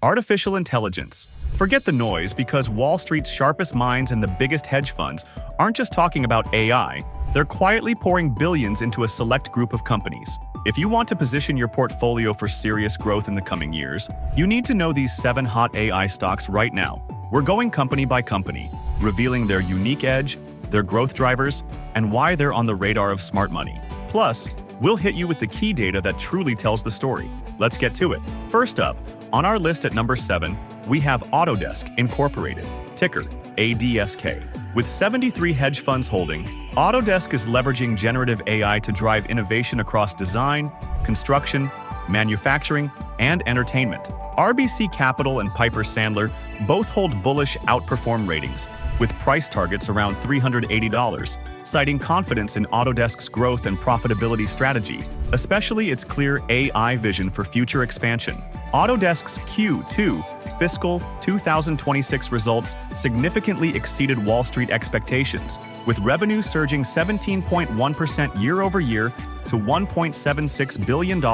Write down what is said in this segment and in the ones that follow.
Artificial intelligence. Forget the noise, because Wall Street's sharpest minds and the biggest hedge funds aren't just talking about AI, they're quietly pouring billions into a select group of companies. If you want to position your portfolio for serious growth in the coming years, you need to know these 7 hot AI stocks right now. We're going company by company, revealing their unique edge, their growth drivers, and why they're on the radar of smart money. Plus, we'll hit you with the key data that truly tells the story. Let's get to it. First up, on our list at number 7, we have Autodesk Incorporated, ticker ADSK. With 73 hedge funds holding, Autodesk is leveraging generative AI to drive innovation across design, construction, manufacturing, and entertainment. RBC Capital and Piper Sandler both hold bullish outperform ratings, with price targets around $380, citing confidence in Autodesk's growth and profitability strategy, especially its clear AI vision for future expansion. Autodesk's Q2 fiscal 2026 results significantly exceeded Wall Street expectations, with revenue surging 17.1% year-over-year to $1.76 billion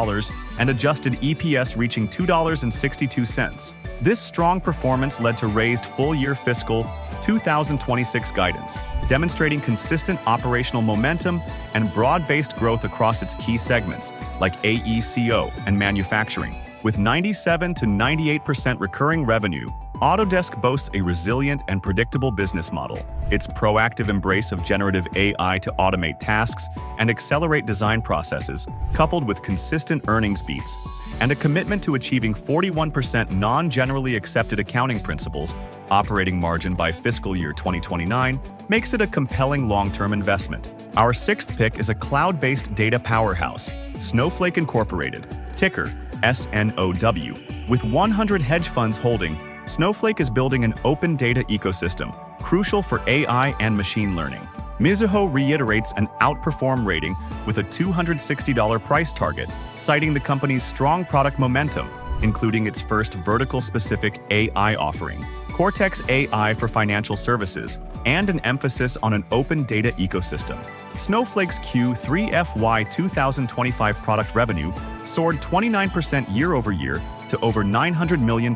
and adjusted EPS reaching $2.62. This strong performance led to raised full-year fiscal 2026 guidance, demonstrating consistent operational momentum and broad-based growth across its key segments, like AECO and manufacturing. With 97 to 98% recurring revenue, Autodesk boasts a resilient and predictable business model. Its proactive embrace of generative AI to automate tasks and accelerate design processes, coupled with consistent earnings beats, and a commitment to achieving 41% non-generally accepted accounting principles operating margin by fiscal year 2029, makes it a compelling long-term investment. Our 6th pick is a cloud-based data powerhouse, Snowflake Incorporated, ticker SNOW. With 100 hedge funds holding, Snowflake is building an open data ecosystem, crucial for AI and machine learning. Mizuho reiterates an outperform rating with a $260 price target, citing the company's strong product momentum, including its first vertical-specific AI offering, Cortex AI for financial services, and an emphasis on an open data ecosystem. Snowflake's Q3 FY 2025 product revenue soared 29% year-over-year to over $900 million,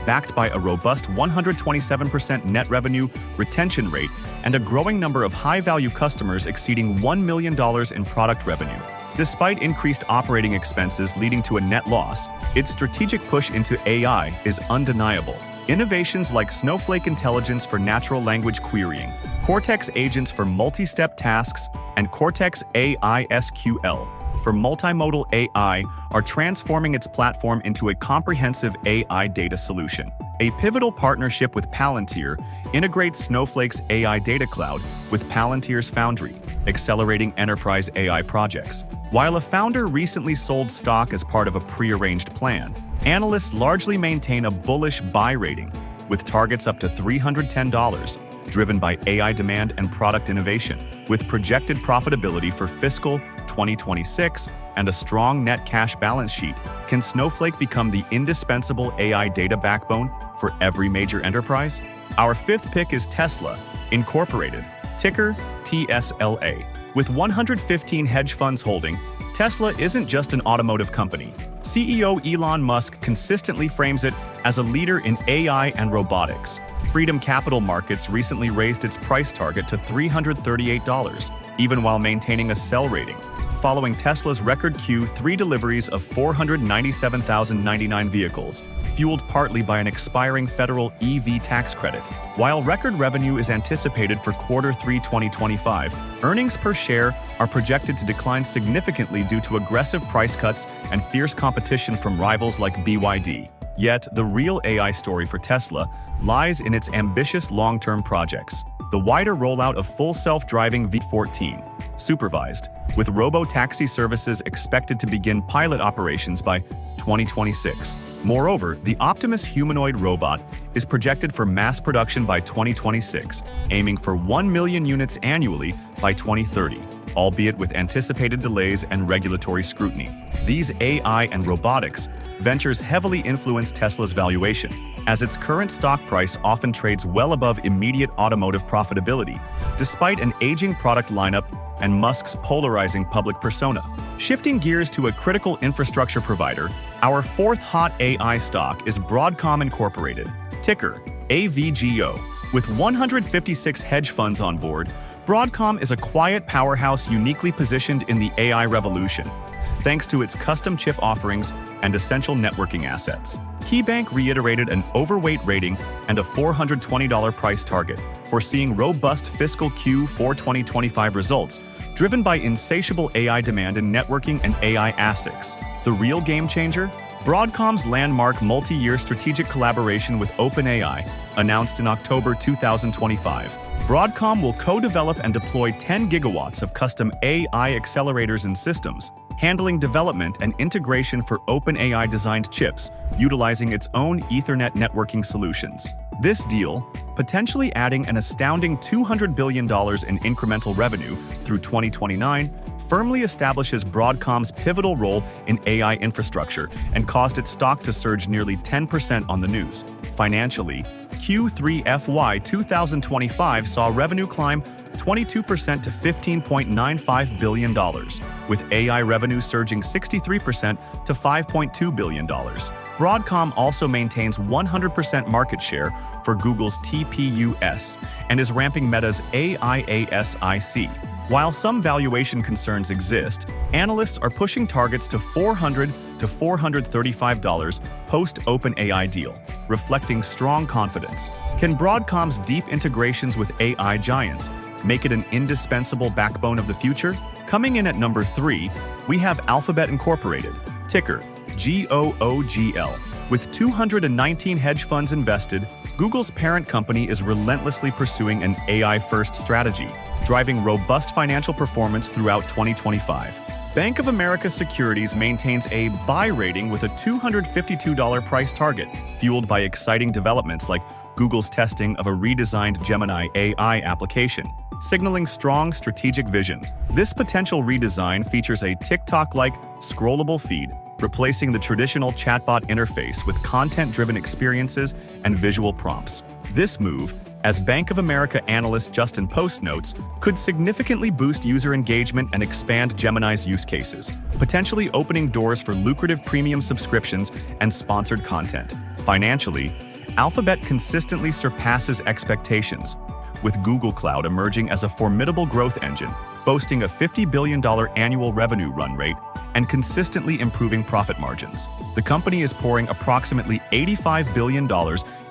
backed by a robust 127% net revenue retention rate and a growing number of high-value customers exceeding $1 million in product revenue. Despite increased operating expenses leading to a net loss, its strategic push into AI is undeniable. Innovations like Snowflake Intelligence for natural language querying, Cortex Agents for multi-step tasks, and Cortex AI SQL for multimodal AI are transforming its platform into a comprehensive AI data solution. A pivotal partnership with Palantir integrates Snowflake's AI Data Cloud with Palantir's Foundry, accelerating enterprise AI projects. While a founder recently sold stock as part of a prearranged plan, analysts largely maintain a bullish buy rating, with targets up to $310, driven by AI demand and product innovation. With projected profitability for fiscal 2026 and a strong net cash balance sheet, can Snowflake become the indispensable AI data backbone for every major enterprise? Our 5th pick is Tesla Incorporated, ticker TSLA. With 115 hedge funds holding, Tesla isn't just an automotive company. CEO Elon Musk consistently frames it as a leader in AI and robotics. Freedom Capital Markets recently raised its price target to $338, even while maintaining a sell rating, following Tesla's record Q3 deliveries of 497,099 vehicles, fueled partly by an expiring federal EV tax credit. While record revenue is anticipated for Q3 2025, earnings per share are projected to decline significantly due to aggressive price cuts and fierce competition from rivals like BYD. Yet, the real AI story for Tesla lies in its ambitious long-term projects. The wider rollout of full self-driving V14, supervised, with robo-taxi services expected to begin pilot operations by 2026. Moreover, the Optimus humanoid robot is projected for mass production by 2026, aiming for 1 million units annually by 2030. albeit with anticipated delays and regulatory scrutiny. These AI and robotics ventures heavily influence Tesla's valuation, as its current stock price often trades well above immediate automotive profitability, despite an aging product lineup and Musk's polarizing public persona. Shifting gears to a critical infrastructure provider, our fourth hot AI stock is Broadcom Incorporated, ticker AVGO. With 156 hedge funds on board, Broadcom is a quiet powerhouse uniquely positioned in the AI revolution, thanks to its custom chip offerings and essential networking assets. KeyBank reiterated an overweight rating and a $420 price target, foreseeing robust fiscal Q4 2025 results, driven by insatiable AI demand in networking and AI ASICs. The real game changer? Broadcom's landmark multi-year strategic collaboration with OpenAI, announced in October 2025. Broadcom will co-develop and deploy 10 gigawatts of custom AI accelerators and systems, handling development and integration for OpenAI-designed chips, utilizing its own Ethernet networking solutions. This deal, potentially adding an astounding $200 billion in incremental revenue through 2029, firmly establishes Broadcom's pivotal role in AI infrastructure and caused its stock to surge nearly 10% on the news. Financially, Q3 FY 2025 saw revenue climb 22% to $15.95 billion, with AI revenue surging 63% to $5.2 billion. Broadcom also maintains 100% market share for Google's TPUs and is ramping Meta's AI ASIC. While some valuation concerns exist, analysts are pushing targets to $400 to $435 post-OpenAI deal, reflecting strong confidence. Can Broadcom's deep integrations with AI giants make it an indispensable backbone of the future? Coming in at number 3, we have Alphabet Incorporated, ticker GOOGL. With 219 hedge funds invested, Google's parent company is relentlessly pursuing an AI-first strategy, driving robust financial performance throughout 2025. Bank of America Securities maintains a buy rating with a $252 price target, fueled by exciting developments like Google's testing of a redesigned Gemini AI application, signaling strong strategic vision. This potential redesign features a TikTok-like scrollable feed, replacing the traditional chatbot interface with content-driven experiences and visual prompts. This move, as Bank of America analyst Justin Post notes, could significantly boost user engagement and expand Gemini's use cases, potentially opening doors for lucrative premium subscriptions and sponsored content. Financially, Alphabet consistently surpasses expectations, with Google Cloud emerging as a formidable growth engine, boasting a $50 billion annual revenue run rate and consistently improving profit margins. The company is pouring approximately $85 billion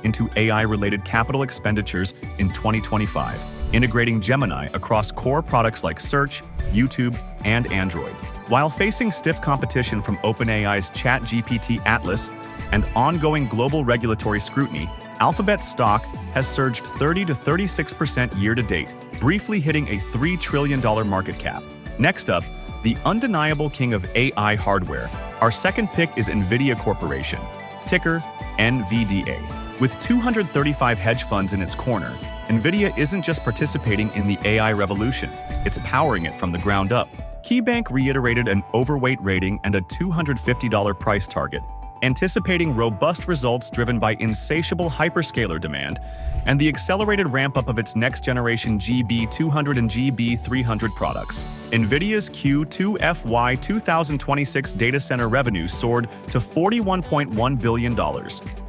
into AI-related capital expenditures in 2025, integrating Gemini across core products like Search, YouTube, and Android. While facing stiff competition from OpenAI's ChatGPT Atlas and ongoing global regulatory scrutiny, Alphabet stock has surged 30 to 36% year-to-date, briefly hitting a $3 trillion market cap. Next up, the undeniable king of AI hardware. Our second pick is Nvidia Corporation, ticker NVDA. With 235 hedge funds in its corner, Nvidia isn't just participating in the AI revolution, it's powering it from the ground up. KeyBank reiterated an overweight rating and a $250 price target, anticipating robust results driven by insatiable hyperscaler demand and the accelerated ramp-up of its next-generation GB200 and GB300 products. Nvidia's Q2 FY 2026 data center revenue soared to $41.1 billion,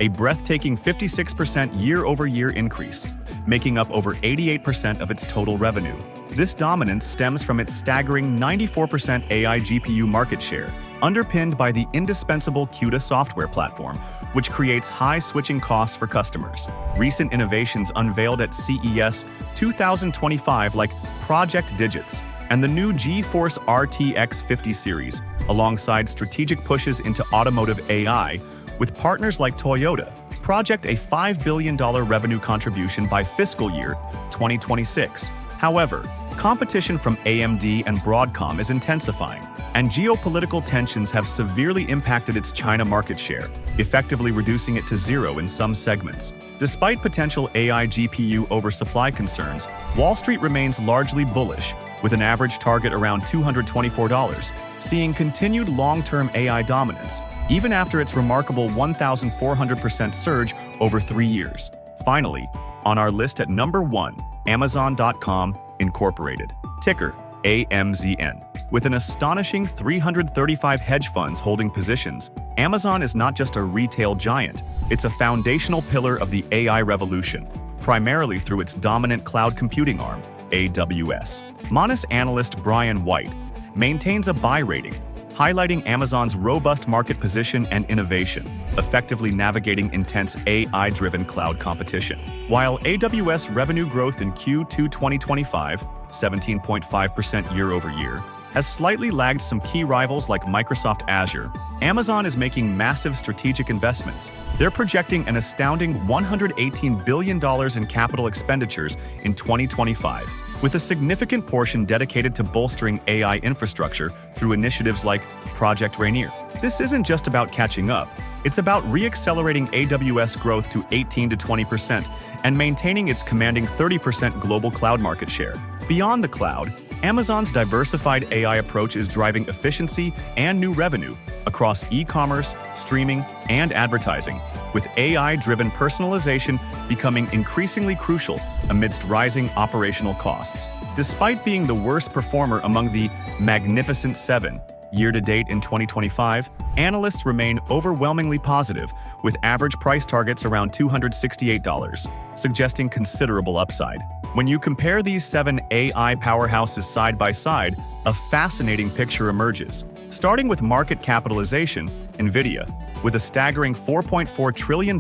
a breathtaking 56% year-over-year increase, making up over 88% of its total revenue. This dominance stems from its staggering 94% AI GPU market share, underpinned by the indispensable CUDA software platform, which creates high switching costs for customers. Recent innovations unveiled at CES 2025 like Project Digits and the new GeForce RTX 50 series, alongside strategic pushes into automotive AI, with partners like Toyota, project a $5 billion revenue contribution by fiscal year 2026. However, competition from AMD and Broadcom is intensifying, and geopolitical tensions have severely impacted its China market share, effectively reducing it to zero in some segments. Despite potential AI GPU oversupply concerns, Wall Street remains largely bullish, with an average target around $224, seeing continued long-term AI dominance, even after its remarkable 1,400% surge over 3 years. Finally, on our list at number 1, Amazon.com Incorporated, ticker AMZN. With an astonishing 335 hedge funds holding positions, Amazon is not just a retail giant, it's a foundational pillar of the AI revolution, primarily through its dominant cloud computing arm, AWS. Mone's analyst Brian White maintains a buy rating, highlighting Amazon's robust market position and innovation, effectively navigating intense AI-driven cloud competition. While AWS revenue growth in Q2 2025, 17.5% year-over-year, has slightly lagged some key rivals like Microsoft Azure, Amazon is making massive strategic investments. They're projecting an astounding $118 billion in capital expenditures in 2025, with a significant portion dedicated to bolstering AI infrastructure through initiatives like Project Rainier. This isn't just about catching up, it's about re-accelerating AWS growth to 18 to 20% and maintaining its commanding 30% global cloud market share. Beyond the cloud, Amazon's diversified AI approach is driving efficiency and new revenue across e-commerce, streaming, and advertising, with AI-driven personalization becoming increasingly crucial amidst rising operational costs. Despite being the worst performer among the Magnificent Seven year-to-date in 2025, analysts remain overwhelmingly positive, with average price targets around $268, suggesting considerable upside. When you compare these 7 AI powerhouses side by side, a fascinating picture emerges. Starting with market capitalization, Nvidia, with a staggering $4.4 trillion,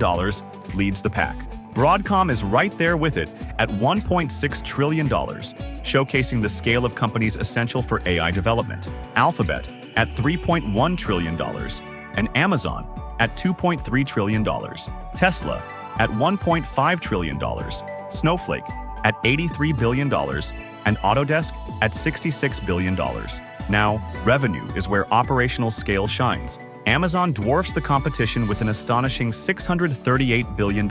leads the pack. Broadcom is right there with it at $1.6 trillion, showcasing the scale of companies essential for AI development. Alphabet at $3.1 trillion, and Amazon at $2.3 trillion. Tesla at $1.5 trillion, Snowflake at $83 billion, and Autodesk at $66 billion. Now, revenue is where operational scale shines. Amazon dwarfs the competition with an astonishing $638 billion.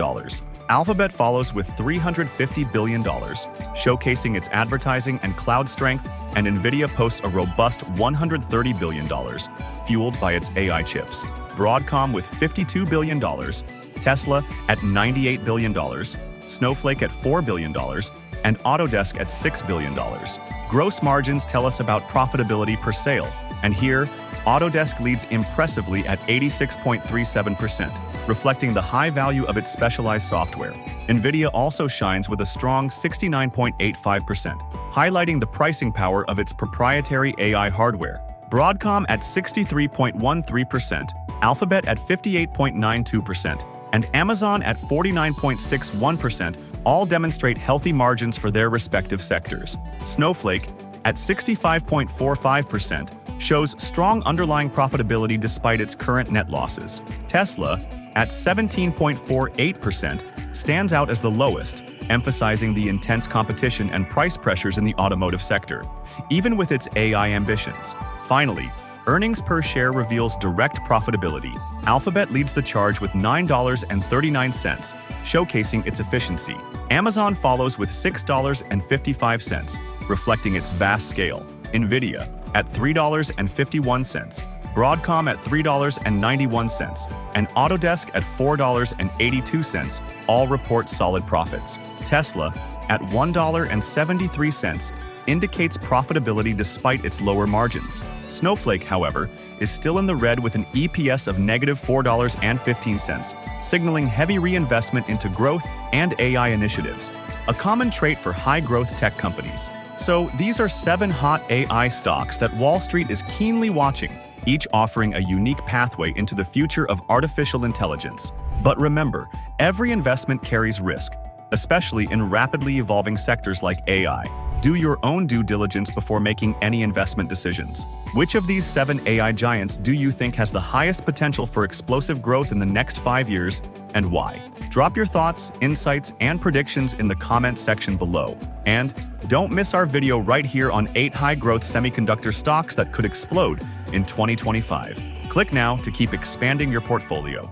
Alphabet follows with $350 billion, showcasing its advertising and cloud strength, and Nvidia posts a robust $130 billion, fueled by its AI chips. Broadcom with $52 billion, Tesla at $98 billion, Snowflake at $4 billion, and Autodesk at $6 billion. Gross margins tell us about profitability per sale, and here, Autodesk leads impressively at 86.37%, reflecting the high value of its specialized software. Nvidia also shines with a strong 69.85%, highlighting the pricing power of its proprietary AI hardware. Broadcom at 63.13%, Alphabet at 58.92%, and Amazon at 49.61% all demonstrate healthy margins for their respective sectors. Snowflake, at 65.45%, shows strong underlying profitability despite its current net losses. Tesla, at 17.48%, stands out as the lowest, emphasizing the intense competition and price pressures in the automotive sector, even with its AI ambitions. Finally, earnings per share reveals direct profitability. Alphabet leads the charge with $9.39, showcasing its efficiency. Amazon follows with $6.55, reflecting its vast scale. Nvidia, at $3.51, Broadcom at $3.91, and Autodesk at $4.82 all report solid profits. Tesla, at $1.73, indicates profitability despite its lower margins. Snowflake, however, is still in the red with an EPS of -$4.15, signaling heavy reinvestment into growth and AI initiatives, a common trait for high-growth tech companies. So these are 7 hot AI stocks that Wall Street is keenly watching, each offering a unique pathway into the future of artificial intelligence. But remember, every investment carries risk, especially in rapidly evolving sectors like AI. Do your own due diligence before making any investment decisions. Which of these 7 AI giants do you think has the highest potential for explosive growth in the next 5 years, and why? Drop your thoughts, insights, and predictions in the comments section below. And don't miss our video right here on 8 high-growth semiconductor stocks that could explode in 2025. Click now to keep expanding your portfolio.